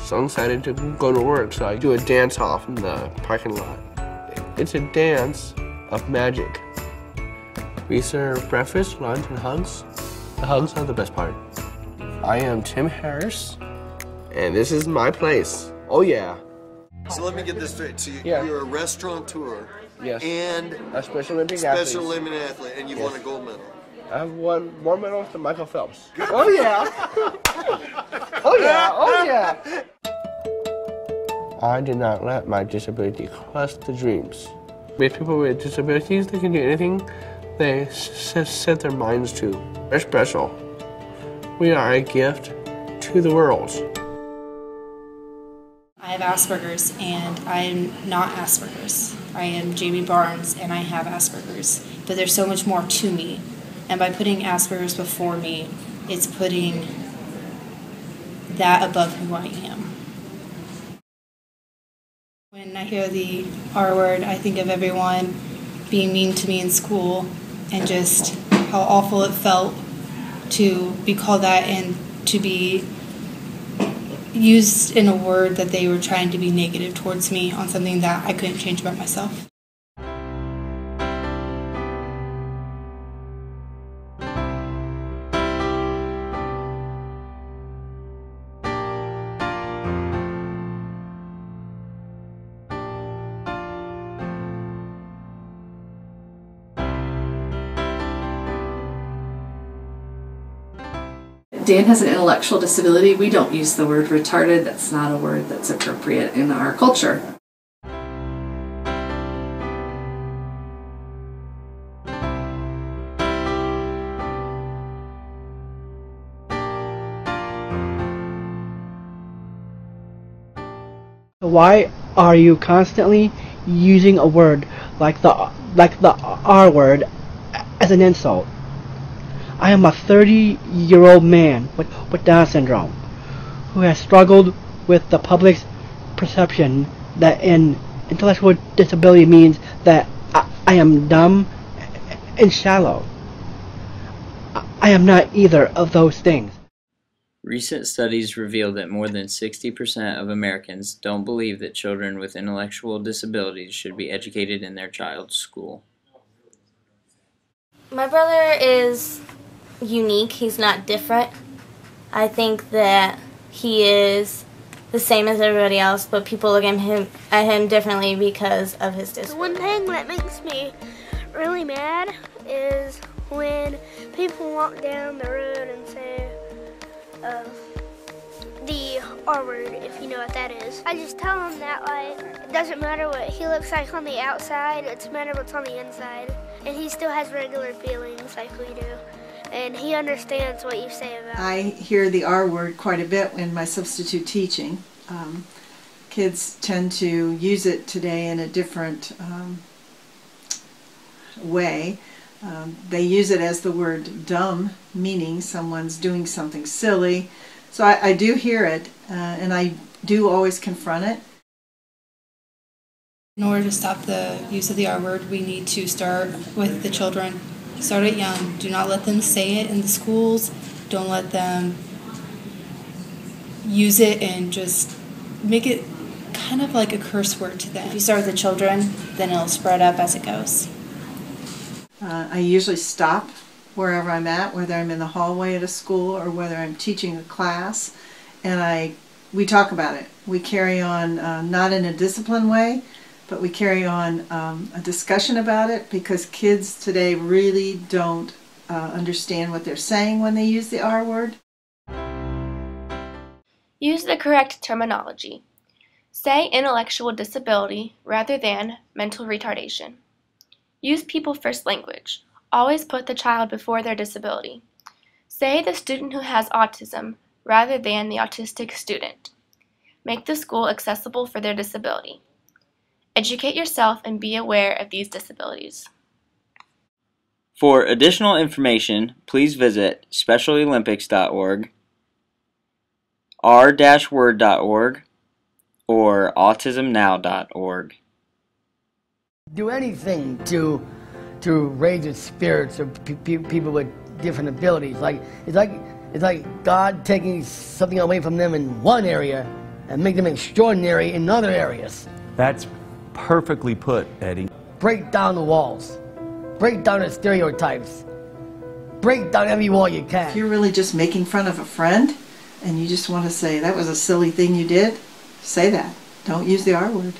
so excited to go to work, so I do a dance off in the parking lot. It's a dance of magic. We serve breakfast, lunch, and hugs. The hugs are the best part. I am Tim Harris, and this is my place. Oh yeah. So let me get this straight. So Yeah. you're a restaurateur Yes. and A Special Olympic athlete. Special Olympic athlete, and you've Yes. won a gold medal. I have won more medals than Michael Phelps. Oh yeah! Oh yeah! Oh yeah! I did not let my disability crush the dreams. With people with disabilities, they can do anything they set their minds to. We're special. We are a gift to the world. I have Asperger's, and I'm not Asperger's. I am Jamie Barnes, and I have Asperger's. But there's so much more to me. And by putting Asperger's before me, it's putting that above who I am. When I hear the R word, I think of everyone being mean to me in school and just how awful it felt to be called that and to be used in a word that they were trying to be negative towards me on something that I couldn't change about myself. Dan has an intellectual disability. We don't use the word retarded. That's not a word that's appropriate in our culture. Why are you constantly using a word like the R word as an insult? I am a 30-year-old man with Down syndrome who has struggled with the public's perception that an intellectual disability means that I am dumb and shallow. I am not either of those things. Recent studies reveal that more than 60% of Americans don't believe that children with intellectual disabilities should be educated in their child's school. My brother is unique. He's not different. I think that he is the same as everybody else, but people look at him differently because of his disability. One thing that makes me really mad is when people walk down the road and say the R word, if you know what that is. I just tell him that, like, it doesn't matter what he looks like on the outside, it's matter what's on the inside. And he still has regular feelings like we do. And he understands what you say about it. I hear the R word quite a bit in my substitute teaching. Kids tend to use it today in a different way. They use it as the word dumb, meaning someone's doing something silly. So I do hear it, and I do always confront it. In order to stop the use of the R word, we need to start with the children. Start it young. Do not let them say it in the schools. Don't let them use it and just make it kind of like a curse word to them. If you start with the children, then it'll spread up as it goes. I usually stop wherever I'm at, whether I'm in the hallway at a school or whether I'm teaching a class, and we talk about it. We carry on, not in a disciplined way, but we carry on a discussion about it, because kids today really don't understand what they're saying when they use the R word. Use the correct terminology. Say intellectual disability rather than mental retardation. Use people-first language. Always put the child before their disability. Say the student who has autism rather than the autistic student. Make the school accessible for their disability. Educate yourself and be aware of these disabilities. For additional information, please visit specialolympics.org, r-word.org, or autismnow.org. Do anything to raise the spirits of people with different abilities. It's like God taking something away from them in one area and make them extraordinary in other areas. That's perfectly put, Eddie. Break down the walls. Break down the stereotypes. Break down every wall you can. If you're really just making fun of a friend and you just want to say, that was a silly thing you did, say that. Don't use the R word.